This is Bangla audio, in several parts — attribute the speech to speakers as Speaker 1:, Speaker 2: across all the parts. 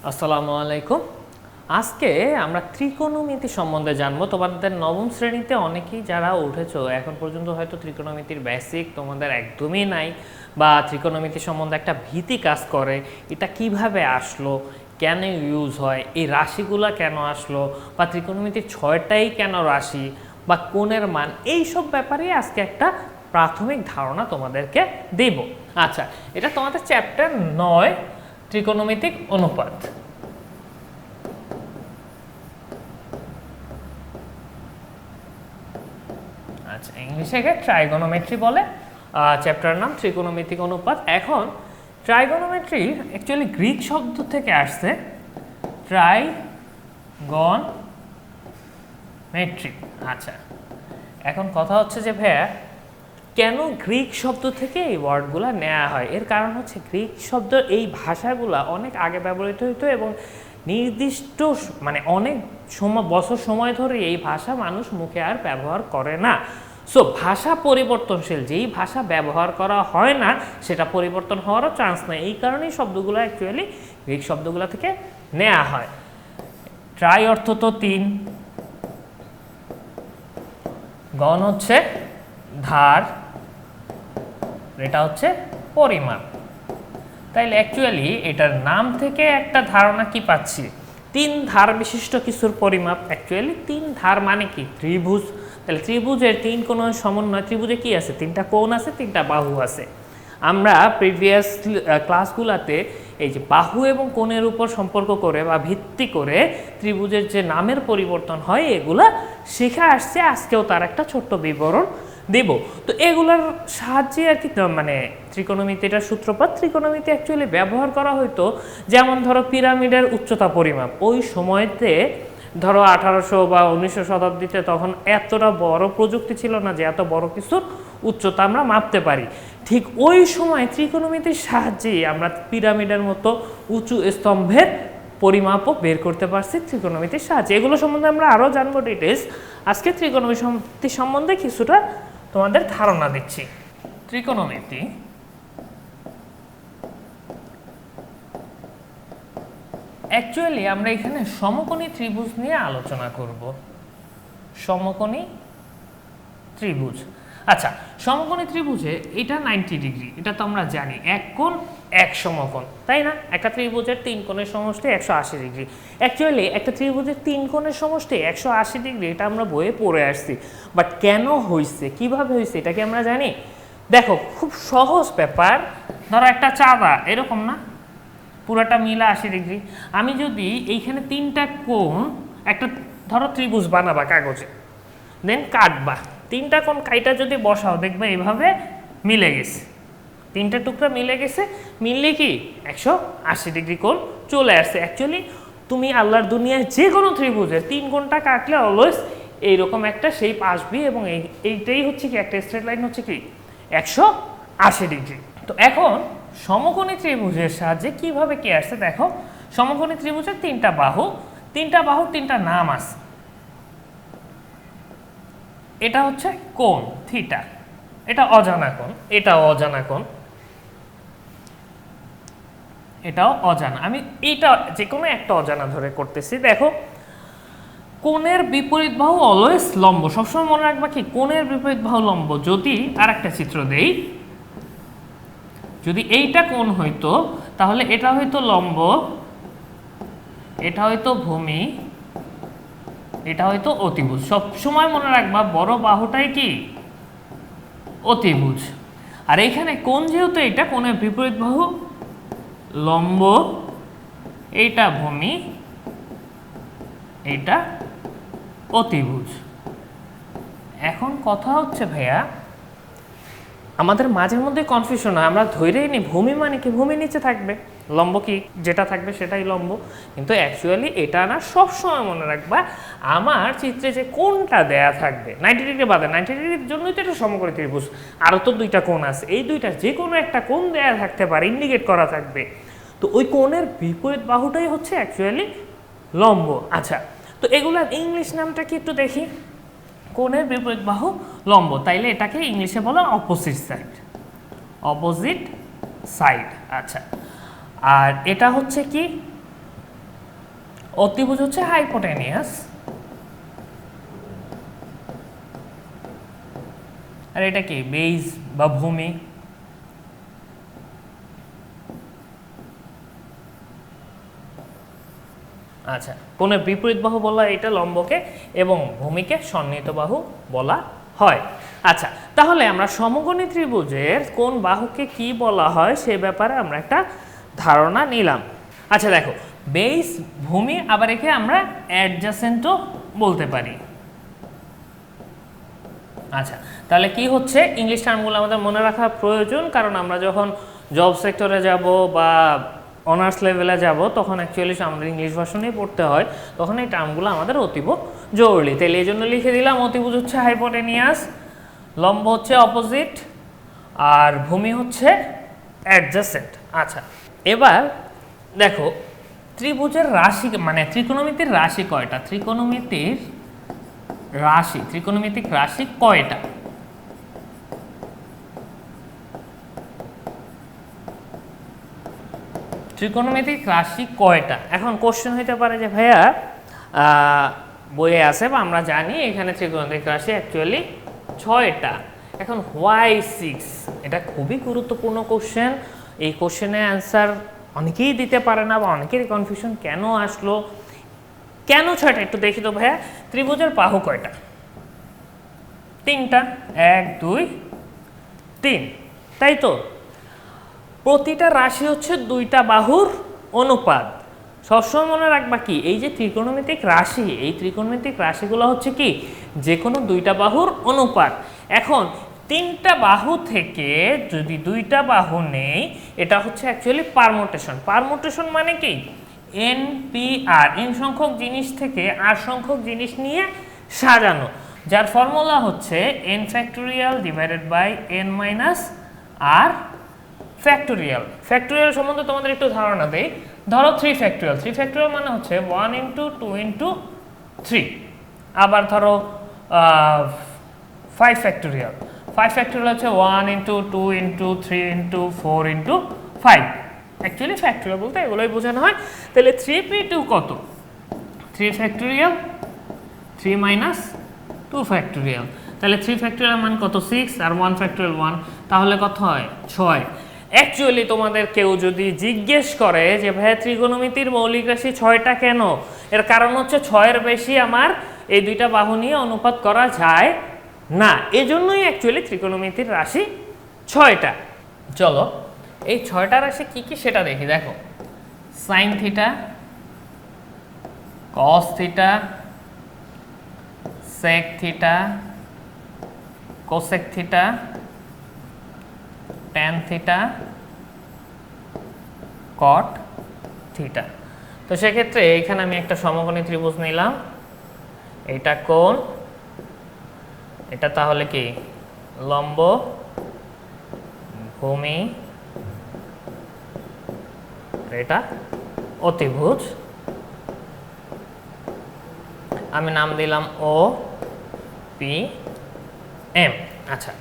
Speaker 1: আসসালামু আলাইকুম। আজকে আমরা ত্রিকোণমিতি সম্বন্ধে জানবো। তোমাদের নবম শ্রেণীতে অনেকেই যারা উঠেছো এখন পর্যন্ত হয়তো ত্রিকোণমিতির বেসিক তোমাদের একদমই নাই, বা ত্রিকোণমিতি সম্বন্ধে একটা ভীতি কাজ করে। এটা কিভাবে আসলো, কেন ইউজ হয়, এই রাশিগুলা কেন আসলো, বা ত্রিকোণমিতির 6টাই কেন রাশি, বা কোণের মান, এইসব ব্যাপারে আজকে একটা প্রাথমিক ধারণা তোমাদেরকে দেব। আচ্ছা, এটা তোমাদের চ্যাপ্টার 9 ত্রিকোণমিতিক অনুপাত। আচ্ছা, ইংলিশে একে ট্রাইগোনোমেট্রি বলে। চ্যাপ্টার নাম ত্রিকোণমিতিক অনুপাত। এখন ট্রাইগোনোমেট্রি অ্যাকচুয়ালি গ্রিক শব্দ থেকে আসছে, ট্রাইগনমেট্রি। আচ্ছা, এখন কথা হচ্ছে যে ভাইয়া কেন গ্রিক শব্দ থেকে এই ওয়ার্ডগুলো নেওয়া হয়? এর কারণ হচ্ছে গ্রিক শব্দ এই ভাষাগুলা অনেক আগে ব্যবহৃত হতো এবং নির্দিষ্ট মানে অনেক বছর সময় ধরে এই ভাষা মানুষ মুখে আর ব্যবহার করে না। সো ভাষা পরিবর্তনশীল, যেই ভাষা ব্যবহার করা হয় না সেটা পরিবর্তন হওয়ারও চান্স নেই। এই কারণেই শব্দগুলো অ্যাকচুয়ালি গ্রিক শব্দগুলো থেকে নেওয়া হয়। ট্রাই অর্থ তো 3, গণ হচ্ছে ধার, এটা হচ্ছে পরিমাপ। তাইলে অ্যাকচুয়ালি এটার নাম থেকে একটা ধারণা কি পাচ্ছি, 3 ধার বিশিষ্ট কিছুর পরিমাপ। অ্যাকচুয়ালি 3 ধার মানে কি? ত্রিভুজ। তাহলে ত্রিভুজের 3 কোণের সমন্বয়। ত্রিভুজে কি আছে? 3টা কোণ আছে, 3টা বাহু আছে। আমরা প্রিভিয়াস ক্লাসগুলোতে এই যে বাহু এবং কোণের উপর সম্পর্ক করে বা ভিত্তি করে ত্রিভুজের যে নামের পরিবর্তন হয় এগুলা শিখে আসছে। আজকেও তার একটা ছোট্ট বিবরণ দেব। তো এগুলোর সাহায্যে আর কি মানে ত্রিকোণমিতিটার সূত্রপাত। ত্রিকোণমিতি অ্যাকচুয়ালি ব্যবহার করা হতো, যেমন ধরো পিরামিডের উচ্চতা পরিমাপ। ওই সময়তে ধরো 1800 বা 1900 শতাব্দীতে তখন এতটা বড় প্রযুক্তি ছিল না যে এত বড় কিছুর উচ্চতা আমরা মাপতে পারি। ঠিক ওই সময় ত্রিকোণমিতির সাহায্যে আমরা পিরামিডের মতো উঁচু স্তম্ভের পরিমাপও বের করতে পারছি ত্রিকোণমিতির সাহায্যে। এগুলো সম্বন্ধে আমরা আরও জানবো ডিটেলস। আজকে ত্রিকোণমিতি সম্বন্ধে কিছুটা তোমাদের ধারণা দিচ্ছি। ত্রিকোণমিতি অ্যাকচুয়ালি আমরা এখানে সমকোণী ত্রিভুজ নিয়ে আলোচনা করব। সমকোণী ত্রিভুজ। আচ্ছা, সমকোণী ত্রিভুজে এটা 90 ডিগ্রি, এটা তো আমরা জানি। এক কোণ এক সমকোণ, তাই না? একটা ত্রিভুজের 3 কোণের সমষ্টি 180 ডিগ্রি। অ্যাকচুয়ালি একটা ত্রিভুজের 3 কোণের সমষ্টি 180 ডিগ্রি, এটা আমরা বইয়ে পড়ে আসছি। বাট কেন হয়েছে, কিভাবে হয়েছে, এটা কি আমরা জানি? দেখো, খুব সহজ ব্যাপার। ধরো একটা চাঁদা এরকম না, পুরাটা মিলা 80 ডিগ্রি। আমি যদি এইখানে 3টা কোণ, একটা ধরো ত্রিভুজ বানাবা কাগজে, দেন কাটবা, 3টা কোণ কাইটা যদি বসাও দেখবে এইভাবে মিলে গেছে, 3টা টুকরা মিলে গেছে। মিললে কি 180 ডিগ্রি কোণ চলে আসছে। অ্যাকচুয়ালি তুমি আল্লাহর দুনিয়ায় যে কোনো ত্রিভুজের 3 কোণটা কাটলে অলওয়েজ এইরকম একটা শেপ আসবে, এবং এইটাই হচ্ছে কি একটা স্ট্রেট লাইন হচ্ছে কি 180 ডিগ্রি। তো এখন সমকোণী ত্রিভুজের সাহায্যে কিভাবে কি আসছে দেখো। সমকোণী ত্রিভুজের 3টা বাহু, 3টা বাহুর 3টা নাম আছে। এটা হচ্ছে কোণ থিটা, এটা অজানা কোণ, এটাও অজানা কোণ, এটাও অজানা। আমি এইটা যে কোনো একটা অজানা ধরে করতেছি। দেখো, কোণের বিপরীত বাহু অলওয়েজ লম্ব। সবসময় মনে রাখবা কি, কোণের বিপরীত বাহু লম্ব। যদি আর একটা চিত্র দেই, যদি এইটা কোণ হইতো তাহলে এটা হইতো লম্ব, এটা হইতো ভূমি, এটা হয়তো অতিভুজ। সব সময় মনে রাখবা বড় বাহুটাই কি অতিভুজ। আর এইখানে কোণ যেহেতু এটা, কোণের বিপরীত বাহু লম্ব, এইটা ভূমি, এইটা অতিভুজ। এখন কথা হচ্ছে ভাইয়া, আমাদের মাঝের মধ্যে কনফিউশন হয়, আমরা ধরেই নিই ভূমি মানে কি ভূমি নিচে থাকবে, লম্ব কি যেটা থাকবে সেটাই লম্ব। কিন্তু অ্যাকচুয়ালি এটা না, সবসময় মনে রাখবা আমার চিত্রে যে কোণটা দেয়া থাকবে 90 ডিগ্রি বাদে, 90 ডিগ্রির জন্যই তো এটা সমকোণী ত্রিভুজ। আরও তো 2টা কোণ আছে, এই 2টার যে কোনো একটা কোণ দেয়া থাকতে পারে, ইন্ডিকেট করা থাকবে। তো ওই কোণের বিপরীত বাহুটাই হচ্ছে অ্যাকচুয়ালি লম্ব। আচ্ছা, তো এগুলার ইংলিশ নামটা কি একটু দেখি। কোণের বিপরীত বাহু লম্ব, তাইলে এটাকে ইংলিশে বলা অপোজিট সাইড, অপোজিট সাইড। আচ্ছা, আর এটা হচ্ছে কি অতিভুজ হচ্ছে হাইপোটেনিয়াস, আর এটা কি বেস বা ভূমি। আচ্ছা, কোণের বিপরীত বাহু বলা হয় এটা লম্বকে, এবং ভূমিকে সন্নিহিত বাহু বলা হয়। আচ্ছা, তাহলে আমরা সমকোণী ত্রিভুজের কোন বাহুকে কি বলা হয় সে ব্যাপারে আমরা একটা ধারণা নিলাম। আচ্ছা দেখো, বেস, ভূমি, আবার একে আমরা অ্যাডজাসেন্টও বলতে পারি। আচ্ছা, তাহলে কি হচ্ছে, ইংলিশ টার্মগুলো আমাদের মনে রাখা প্রয়োজন, কারণ আমরা যখন জব সেক্টরে যাব বা অনার্স লেভেলে যাব তখন অ্যাকচুয়ালি আমাদের ইংলিশ ভার্সনেই পড়তে হয়, তখন এই টার্মগুলো আমাদের অতীব জরুরি। তাহলে এই জন্য লিখে দিলাম অতিভুজ হচ্ছে হাইপোটেনিয়াস, লম্ব হচ্ছে অপোজিট, আর ভূমি হচ্ছে অ্যাডজাসেন্ট। আচ্ছা, এবার দেখো ত্রিভুজের রাশি মানে ত্রিকোণমিতির রাশি কয়টা, ত্রিকোণমিতিক রাশি কয়টা? ত্রিকোণমিতিক রাশি কয়টা? এখন কোশ্চেন হইতে পারে যে ভাইয়া বইয়ে আছে বা আমরা জানি এখানে ত্রিকোণমিতিক রাশি অ্যাকচুয়ালি 6টা। এখন হোয়াই 6? এটা খুবই গুরুত্বপূর্ণ কোশ্চেন। এই কোশ্চেনের অ্যান্সার অনেকেই দিতে পারে না বা অনেকেরই কনফিউশন কেন আসলো, কেন 6টা একটু দেখি তো ভাইয়া। ত্রিভুজের বাহু কয়টা? 3টা, 1 2 3, তাই তো? প্রতিটা রাশি হচ্ছে 2টা বাহুর অনুপাত। সবসময় মনে রাখবা কি, এই যে ত্রিকোণমিতিক রাশি, এই ত্রিকোণমিতিক রাশিগুলো হচ্ছে কি যে কোনো 2টা বাহুর অনুপাত। এখন 3টা বাহু থেকে যদি 2টা বাহু নেই, এটা হচ্ছে অ্যাকচুয়ালি পারমুটেশন। পারমুটেশন মানে কি, এন পি আর, এন সংখ্যক জিনিস থেকে আর সংখ্যক জিনিস নিয়ে সাজানো, যার ফর্মুলা হচ্ছে n factorial divided by n minus r factorial. Factorial সম্বন্ধে তোমাদের একটু ধারণা দেই। ধরো 3 ফ্যাক্টোরিয়াল, 3 ফ্যাক্টোরিয়াল মানে হচ্ছে 1 ইন্টু 2 ইন্টু 3। আবার ধরো 5 ফ্যাক্টোরিয়াল, 5 ফ্যাক্টোরিয়াল হচ্ছে 1 into 2 into 3 into 4 into 5। Actually factorial বলতে এগুলোই বোঝানো হয়। তাহলে 3p2 কত? 3 ফ্যাক্টোরিয়াল 3 মাইনাস 2 ফ্যাক্টোরিয়াল, তাহলে 3 ফ্যাক্টোরিয়াল মান কত? 6, আর 1 ফ্যাক্টোরিয়াল 1, তাহলে কত হয়? 6। অ্যাকচুয়ালি তোমাদের কেউ যদি জিজ্ঞেস করে যে ভাইয়া ত্রিকোণমিতির মৌলিক রাশি 6টা কেন, এর কারণ হচ্ছে 6-এর বেশি আমার এই 2টা বাহু নিয়ে অনুপাত করা যায় না, এজন্যই অ্যাকচুয়ালি ত্রিকোণমিতির রাশি 6টা। চলো এই 6টা রাশি কি কি সেটা দেখি। দেখো, sine theta, cos theta, sec theta, cosec theta, tan theta, cot theta. তো সেক্ষেত্রে এখানে আমি একটা সমকোণী ত্রিভুজ নিলাম, এটা কোণ, এটা তাহলে কি লম্ব, ভূমি, এটা অতিভুজ। আমি নাম দিলাম ও পি এম। আচ্ছা,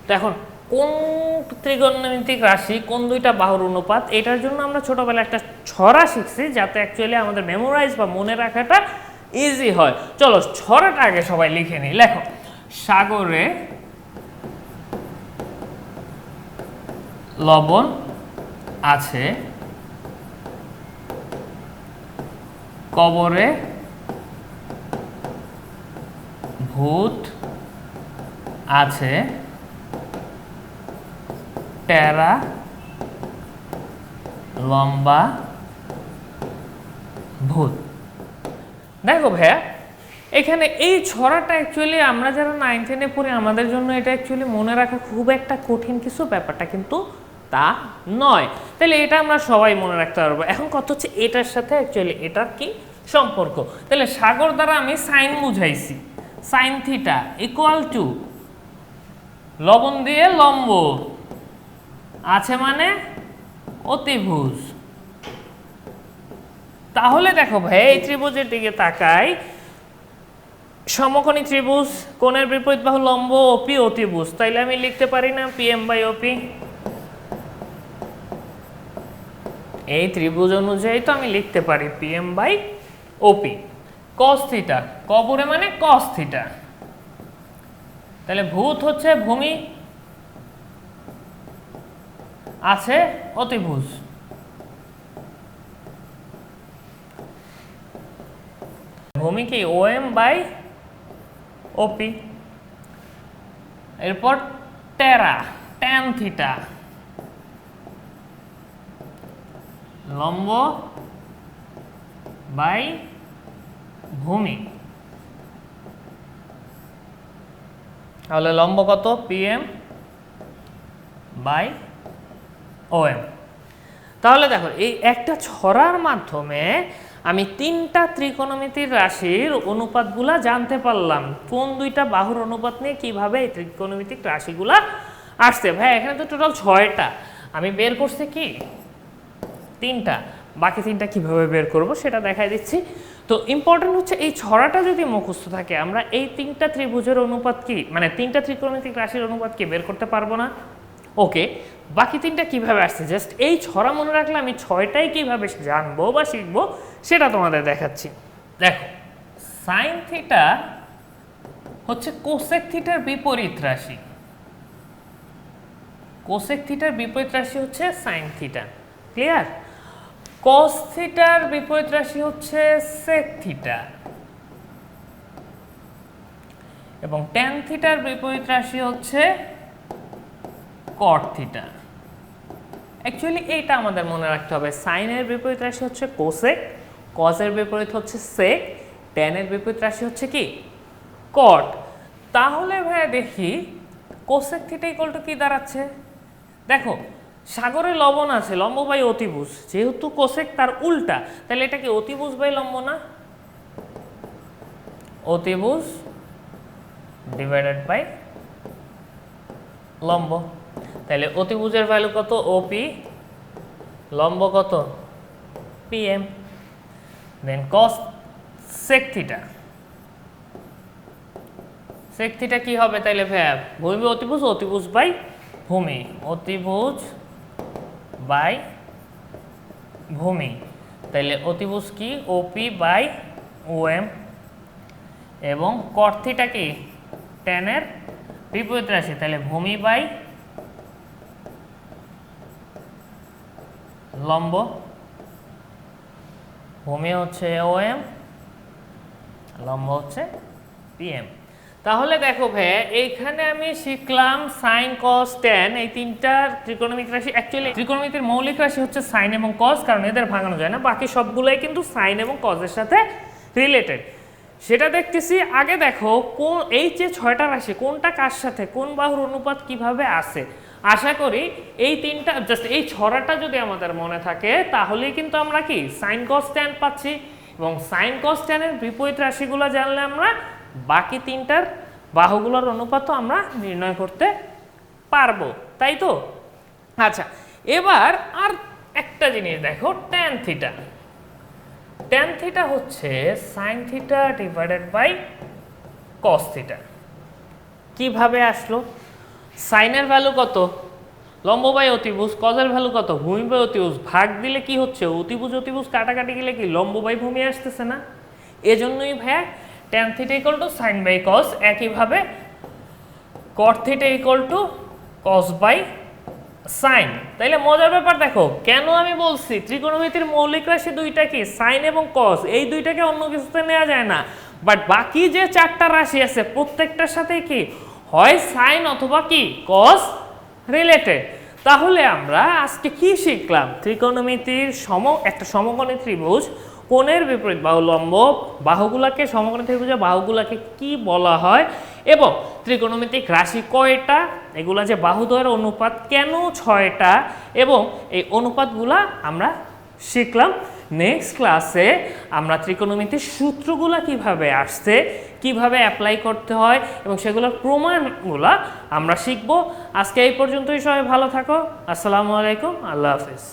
Speaker 1: তো এখন কোন ত্রিকোণমিতিক রাশি কোন 2টা বাহুর অনুপাত, এটার জন্য আমরা ছোটবেলায় একটা ছড়া শিখছি যাতে অ্যাকচুয়ালি আমাদের মেমোরাইজ বা মনে রাখাটা ইজি হয়। চলো ছড়াটা আগে সবাই লিখে নিই। লেখো, সাগরে লবণ আছে, কবরে ভূত আছে, টেরা লম্বা ভূত। দেখো ভাইয়া, এখানে এই ছড়াটা অ্যাকচুয়ালি আমরা যারা 9 10-এ পড়ি আমাদের জন্য এটা অ্যাকচুয়ালি মনে রাখা খুব একটা কঠিন কিছু, ব্যাপারটা কিন্তু তা নয়। তাহলে এটা আমরা সবাই মনে রাখতে পারবো। এখন কত হচ্ছে এটার সাথে অ্যাকচুয়ালি এটার কি সম্পর্ক। তাহলে সাগর দ্বারা আমি সাইন বুঝাইছি, সাইন থিটা ইকুয়াল টু লবণ দিয়ে লম্ব আছে মানে অতিভুজ। তাহলে দেখো ভাই, এই ত্রিভুজের দিকে তাকাই, সমকোণী ত্রিভুজ, কোণের বিপরীত বাহু লম্ব, ওপি অতিভুজ। তাইলে আমি লিখতে পারি না পিএম বাই ওপি? এই ত্রিভুজ অনুযায়ী তো আমি লিখতে পারি PM by OP. Cos theta, কবরে মানে কস থিটা, তাহলে ভূত হচ্ছে ভূমি, আছে অতিভুজ। ভূমি কি ওএম বাই ওপি। এরপর টেরা, ট্যান থিটা, লম্ব বাই ভূমি। তাহলে লম্ব কত? PM by OM. তাহলে দেখো এই একটা ছড়ার মাধ্যমে আমি তিনটা ত্রিকোণমিতির রাশির অনুপাতগুলা জানতে পারলাম। কোন দুইটা বাহুর অনুপাত নিয়ে কিভাবে এই ত্রিকোণমিতিক রাশিগুলা আসছে। ভাই এখানে তো টোটাল 6টা, আমি বের করছি কি 3টা, বাকি 3টা কিভাবে বের করব সেটা দেখাই দিচ্ছি। তো ইম্পর্টেন্ট হচ্ছে এই ছড়াটা যদি মুখস্থ থাকে আমরা এই 3টা ত্রিভুজের অনুপাত কি, মানে 3টা ত্রিকোণমিতিক রাশির অনুপাত কি বের করতে পারবো না? ওকে, বাকি 3টা কিভাবে আসছে জাস্ট এই ছড়া মনে রাখলে আমি 6টাই কিভাবে জানবো বা শিখবো সেটা তোমাদের দেখাচ্ছি। দেখো, সাইন থিটা হচ্ছে কোসেক থিটার বিপরীত রাশি। কোসেক থিটার বিপরীত রাশি হচ্ছে সাইন থিটা, ক্লিয়ার? কস থিটার বিপরীত রাশি হচ্ছে সেক থিটা, এবং ট্যান থিটার বিপরীত রাশি হচ্ছে কট থিটা। অ্যাকচুয়ালি এইটা আমাদের মনে রাখতে হবে, সাইনের বিপরীত রাশি হচ্ছে কোসেক, কসের বিপরীত হচ্ছে সেক, ট্যানের বিপরীত রাশি হচ্ছে কি কট। তাহলে ভাই দেখি কোসেক থিটা ইকুয়াল টু কি দাঁড়াচ্ছে। দেখো সাগরে লবণ আছে, লম্ব বাই অতিভুজ, যেহেতু কোসেক তার উল্টা, তাহলে এটা কি অতিভুজ বাই লম্ব না? অতিভুজ ডিভাইডেড বাই লম্ব। তাহলে অতিভুজের ভ্যালু কত? ওপি, লম্ব কত? পিএম। দেন কস সেক থিটা, সেক থিটা কি হবে তাইলে ভাইয়া? ভূমি অতিভুজ, অতিভুজ বাই ভূমি, অতিভুজ বাই ভূমি। তাইলে অতিভুজ কি? OP by OM. এবং কট থিটা কি? ট্যানের বিপরীত রাশি, তাহলে ভূমি বাই লম্ব। ভূমি হচ্ছে ওএম, লম্ব হচ্ছে পিএম। তাহলে দেখো ভাই এইখানে আমি শিখলাম সাইন কস ট্যান, এই 3টা ত্রিকোণমিতিক রাশি। অ্যাকচুয়ালি ত্রিকোণমিতির মৌলিক রাশি হচ্ছে সাইন এবং কস, কারণ এদের ভাঙানো যায় না, বাকি সবগুলোই কিন্তু সাইন এবং কসের সাথে রিলেটেড, সেটা দেখতেছি। আগে দেখো কোন এই যে 6টা রাশি কোনটা কার সাথে, কোন বাহুর অনুপাত কিভাবে আসে। আশা করি এই 3টা জাস্ট এই ছড়াটা যদি আমাদের মনে থাকে তাহলেই কিন্তু আমরা কি সাইন কস ট্যান পাচ্ছি, এবং সাইন কস ট্যানের বিপরীত রাশিগুলো জানলে আমরা বাকি 3টার বাহুগুলোর অনুপাতও আমরা নির্ণয় করতে পারবো, তাই তো? আচ্ছা, এবার আর একটা জিনিস দেখো, ট্যান থিটা। ট্যান থিটা হচ্ছে sine theta divided by cos theta. কিভাবে আসলো? সাইনের ভ্যালু কত? লম্ব বাই অতিভুজ। কসের ভ্যালু কত? ভূমি বাই অতিভুজ। ভাগ দিলে কি হচ্ছে? অতিভুজ অতিভুজ কাটাকাটি গেলে কি লম্ব বাই ভূমি আসতেছে না? এজন্যই ভাইয়া tan theta equal to sine by cos. একইভাবে cot theta equal to cos by sine. তাইলে মজার ব্যাপার দেখো, কেন আমি বলছি ত্রিকোণমিতির মৌলিক রাশি দুইটা কি সাইন এবং কস, এই দুইটাকে অন্য কিছুতে নেওয়া যায় না। বাট বাকি যে 4টা রাশি আছে প্রত্যেকটার সাথে কি হয় সাইন অথবা কি কস রিলেটেড। তাহলে আমরা আজকে কি শিখলাম? ত্রিকোণমিতির একটা সমকোণী ত্রিভুজ, কোণের বিপরীত বাহু লম্ব, বাহুগুলাকে সমকোণী ত্রিভুজের বাহুগুলাকে কি বলা হয়, এবং ত্রিকোণমিতিক রাশি কয়টা, এগুলা যে বাহুদ্বয়ের অনুপাত কেন 6টা, এবং এই অনুপাতগুলা আমরা শিখলাম। নেক্সট ক্লাসে আমরা ত্রিকোণমিতির সূত্রগুলা কিভাবে আসছে, কিভাবে অ্যাপ্লাই করতে হয়, এবং সেগুলোর প্রমাণগুলা আমরা শিখব। আজকে এই পর্যন্তই, সবাই ভালো থাকো। আসসালামু আলাইকুম, আল্লাহ হাফেজ।